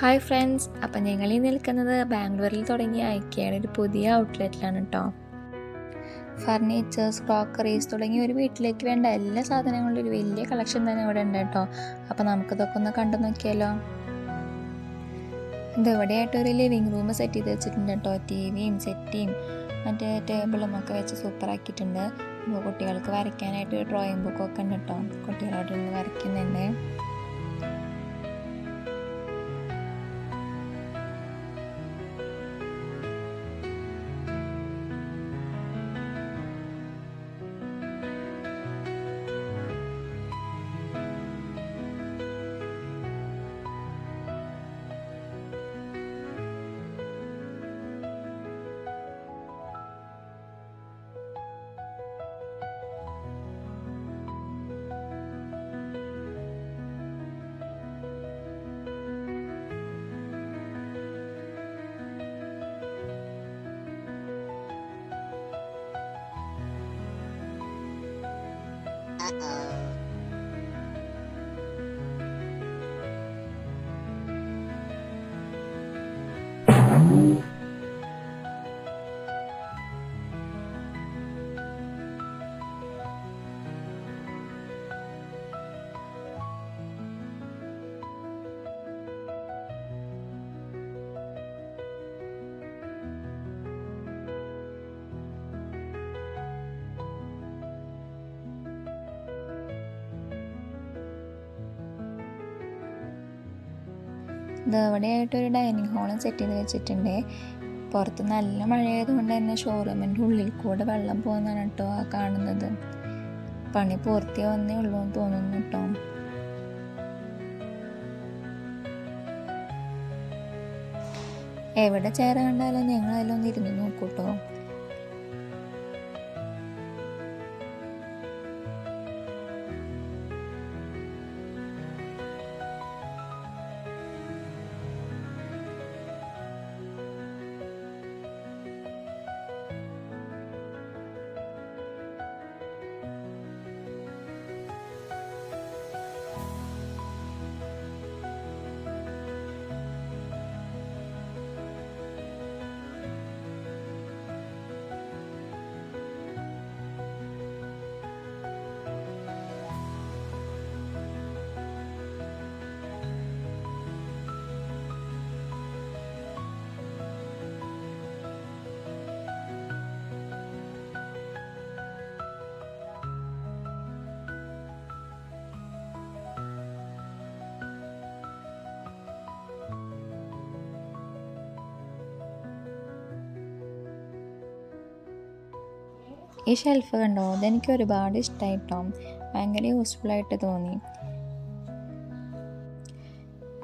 Hi friends, അപ്പം ഞങ്ങൾ ഈ നിൽക്കുന്നത് ബാംഗ്ലൂരിൽ തുടങ്ങിയ ഐക്യയുടെ ഒരു പുതിയ ഔട്ട്ലെറ്റിലാണ് കേട്ടോ. ഫർണിച്ചേഴ്സ്, ക്രോക്കറീസ് തുടങ്ങിയ ഒരു വീട്ടിലേക്ക് വേണ്ട എല്ലാ സാധനങ്ങളുടെ ഒരു വലിയ കളക്ഷൻ തന്നെ ഇവിടെ ഉണ്ട് കേട്ടോ. അപ്പം നമുക്കിതൊക്കെ ഒന്ന് കണ്ടു നോക്കിയാലോ. ഇതെവിടെയായിട്ട് ഒരു ലിവിങ് റൂം സെറ്റ് ചെയ്ത് വെച്ചിട്ടുണ്ട് കേട്ടോ. ടിവിയും സെറ്റിയും മറ്റേ ടേബിളും ഒക്കെ വെച്ച് സൂപ്പർ ആക്കിയിട്ടുണ്ട്. ഇപ്പോൾ കുട്ടികൾക്ക് വരയ്ക്കാനായിട്ട് ഡ്രോയിങ് ബുക്കൊക്കെ ഉണ്ട് കേട്ടോ. കുട്ടികളോട് നിന്ന് വരയ്ക്കുന്നുണ്ട്. ഇതവിടെയായിട്ടൊരു ഡൈനിങ് ഹാളും സെറ്റ് ചെയ്ത് വെച്ചിട്ടുണ്ട്. പുറത്ത് നല്ല മഴയായതുകൊണ്ട് തന്നെ ഷോറൂമിൻ്റെ ഉള്ളിൽ കൂടെ വെള്ളം പോകുന്നതാണ് കേട്ടോ ആ കാണുന്നത്. പണി പൂർത്തിയാവുന്നേ ഉള്ളൂ എന്ന് തോന്നുന്നു കേട്ടോ. എവിടെ ചെയർ കണ്ടാലും ഞങ്ങൾ അതിലൊന്ന് ഇരുന്ന് നോക്കൂട്ടോ. ഈ ഷെൽഫ് കണ്ടോ, അതെനിക്ക് ഒരുപാട് ഇഷ്ടമായിട്ടോ. ഭയങ്കര യൂസ്ഫുള്ളായിട്ട് തോന്നി.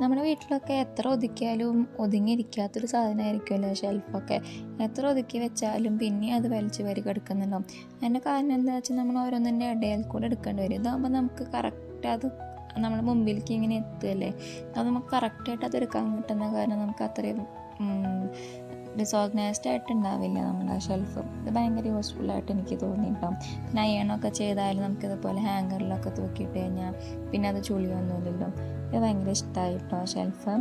നമ്മുടെ വീട്ടിലൊക്കെ എത്ര ഒതുക്കിയാലും ഒതുങ്ങിയിരിക്കാത്തൊരു സാധനമായിരിക്കുമല്ലോ ഷെൽഫൊക്കെ. എത്ര ഒതുക്കി വെച്ചാലും പിന്നെ അത് വലിച്ച് വരി കിടക്കുന്നുണ്ടാവും. അതിൻ്റെ കാരണം എന്താ വെച്ചാൽ നമ്മൾ ഓരോന്നിൻ്റെ ഇടയിൽ കൂടെ എടുക്കേണ്ടി വരും. ഇതാകുമ്പോൾ നമുക്ക് കറക്റ്റ് അത് നമ്മുടെ മുമ്പിലേക്ക് ഇങ്ങനെ എത്തുകയല്ലേ. അത് നമുക്ക് കറക്റ്റായിട്ട് അത് എടുക്കാൻ കിട്ടുന്ന കാരണം നമുക്ക് അത്രയും ഡിസോർഗനൈസ്ഡ് ആയിട്ടുണ്ടാവില്ല നമ്മുടെ ഷെൽഫ്. ഇത് ഭയങ്കര യൂസ്ഫുള്ളായിട്ട് എനിക്ക് തോന്നിയിട്ടുണ്ടാവും. പിന്നെ അയണൊക്കെ ചെയ്താലും നമുക്കിതുപോലെ ഹാങ്ങറിലൊക്കെ തൂക്കിയിട്ട് കഴിഞ്ഞാൽ പിന്നെ അത് ചുളിയൊന്നുമില്ലല്ലോ. ഇത് ഭയങ്കര ഇഷ്ടമായിട്ടോ ഷെൽഫ്.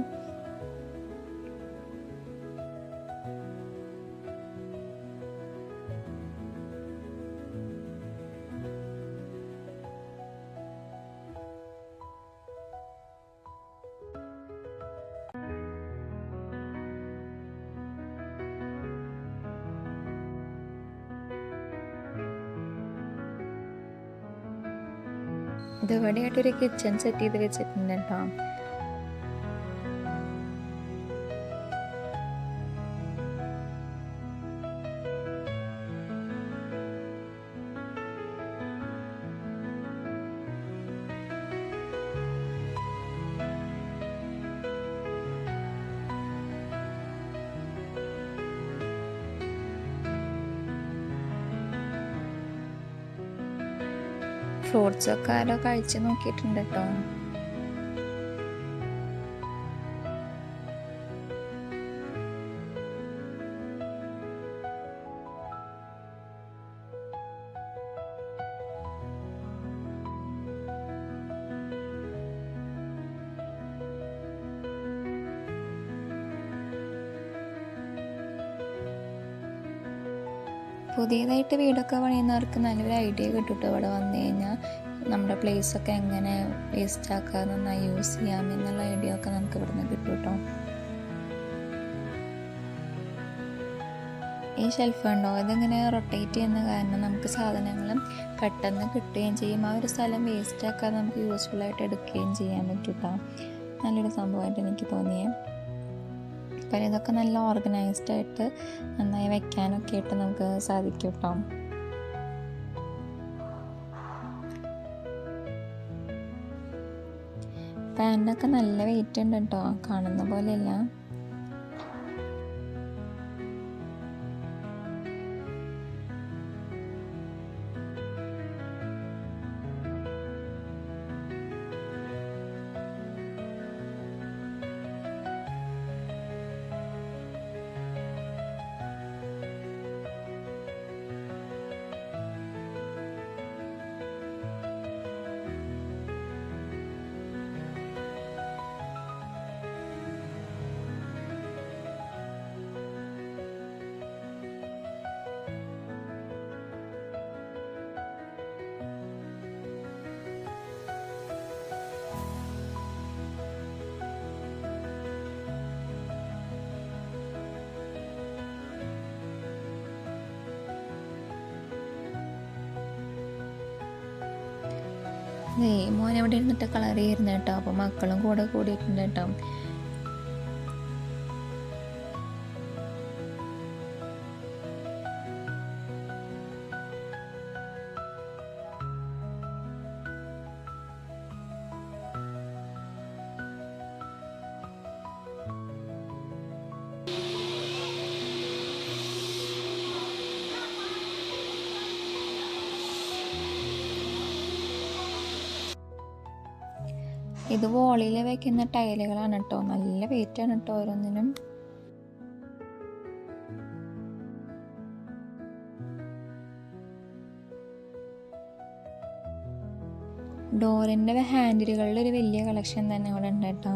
ഇതെവിടെയായിട്ടൊരു കിച്ചൺ സെറ്റ് ചെയ്ത് വെച്ചിട്ടുണ്ട് കേട്ടോ. ഫ്രൂട്ട്സൊക്കെ ആരോ കഴിച്ച് നോക്കിയിട്ടുണ്ട് കേട്ടോ. പുതിയതായിട്ട് വീടൊക്കെ പണിയുന്നവർക്ക് നല്ലൊരു ഐഡിയ കിട്ടും കേട്ടോ. ഇവിടെ വന്നു കഴിഞ്ഞാൽ നമ്മുടെ പ്ലേസൊക്കെ എങ്ങനെ വേസ്റ്റ് ആക്കാതെ നന്നായി യൂസ് ചെയ്യാം എന്നുള്ള ഐഡിയ ഒക്കെ നമുക്ക് ഇവിടുന്ന് കിട്ടും കേട്ടോ. ഈ ഷെൽഫ് ഉണ്ടോ, ഇതിങ്ങനെ റൊട്ടേറ്റ് ചെയ്യുന്ന കാരണം നമുക്ക് സാധനങ്ങളും പെട്ടെന്ന് കിട്ടുകയും ചെയ്യും. ആ ഒരു സ്ഥലം വേസ്റ്റ് ആക്കാതെ നമുക്ക് യൂസ്ഫുള്ളായിട്ട് എടുക്കുകയും ചെയ്യാൻ പറ്റും കേട്ടോ. നല്ലൊരു സംഭവമായിട്ട് എനിക്ക് തോന്നിയേ. അപ്പം ഇതൊക്കെ നല്ല ഓർഗനൈസ്ഡ് ആയിട്ട് നന്നായി വയ്ക്കാനൊക്കെ ആയിട്ട് നമുക്ക് സാധിക്കും കേട്ടോ. പാൻറ്റൊക്കെ നല്ല വെയിറ്റ് ഉണ്ട് കേട്ടോ, കാണുന്ന പോലെയല്ല. മോൻ എവിടെ ഇരുന്നിട്ട് കളർ ചെയ്യുന്നു കേട്ടോ. അപ്പോൾ മക്കളും കൂടെ കൂടിയിട്ടുണ്ട് കേട്ടോ. ഇത് വോളിൽ വെക്കുന്ന ടൈലുകളാണ് കേട്ടോ. നല്ല വെയിറ്റാണ് കേട്ടോ ഓരോന്നിനും. ഡോറിൻ്റെ ഹാൻഡിലുകളുടെ ഒരു വലിയ കളക്ഷൻ തന്നെ ഇവിടെ ഉണ്ട് കേട്ടോ.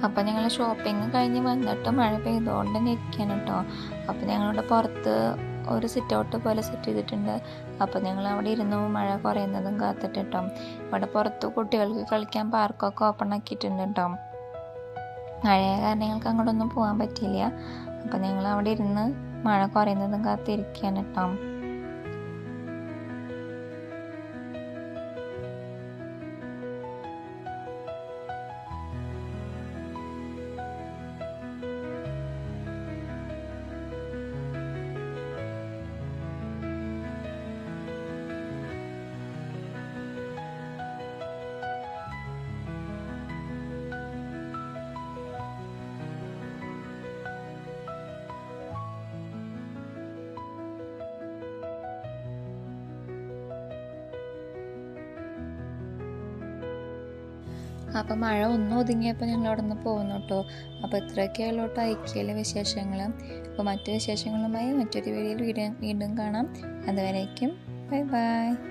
അപ്പം ഞങ്ങൾ ഷോപ്പിംഗ് കഴിഞ്ഞ് വന്നിട്ട് മഴ പെയ്തുകൊണ്ട് തന്നെ ഇരിക്കുകയാണ് കേട്ടോ. അപ്പം ഞങ്ങളുടെ പുറത്ത് ഒരു സിറ്റ് ഔട്ട് പോലെ സെറ്റ് ചെയ്തിട്ടുണ്ട്. അപ്പം ഞങ്ങൾ അവിടെ ഇരുന്നു മഴ കുറയുന്നതും കാത്തിട്ട് കേട്ടോ. ഇവിടെ പുറത്ത് കുട്ടികൾക്ക് കളിക്കാൻ പാർക്കൊക്കെ ഓപ്പൺ ആക്കിയിട്ടുണ്ട് കേട്ടോ. മഴയായ കാരണം ഞങ്ങൾക്ക് അങ്ങോട്ടൊന്നും പോകാൻ പറ്റിയില്ല. അപ്പം ഞങ്ങൾ അവിടെ ഇരുന്ന് മഴ കുറയുന്നതും കാത്തിരിക്കുകയാണ് കേട്ടോ. അപ്പം മഴ ഒന്നും ഒതുങ്ങിയപ്പോൾ ഞങ്ങൾ അവിടെ നിന്ന് പോകുന്നു കേട്ടോ. അപ്പോൾ ഇത്രയൊക്കെയുള്ളൂ കേട്ടോ ഐക്യയിലെ വിശേഷങ്ങൾ. അപ്പോൾ മറ്റു വിശേഷങ്ങളുമായി മറ്റൊരു വീഡിയോയിൽ വീണ്ടും കാണാം. അതുവരേക്കും ബൈ ബൈ.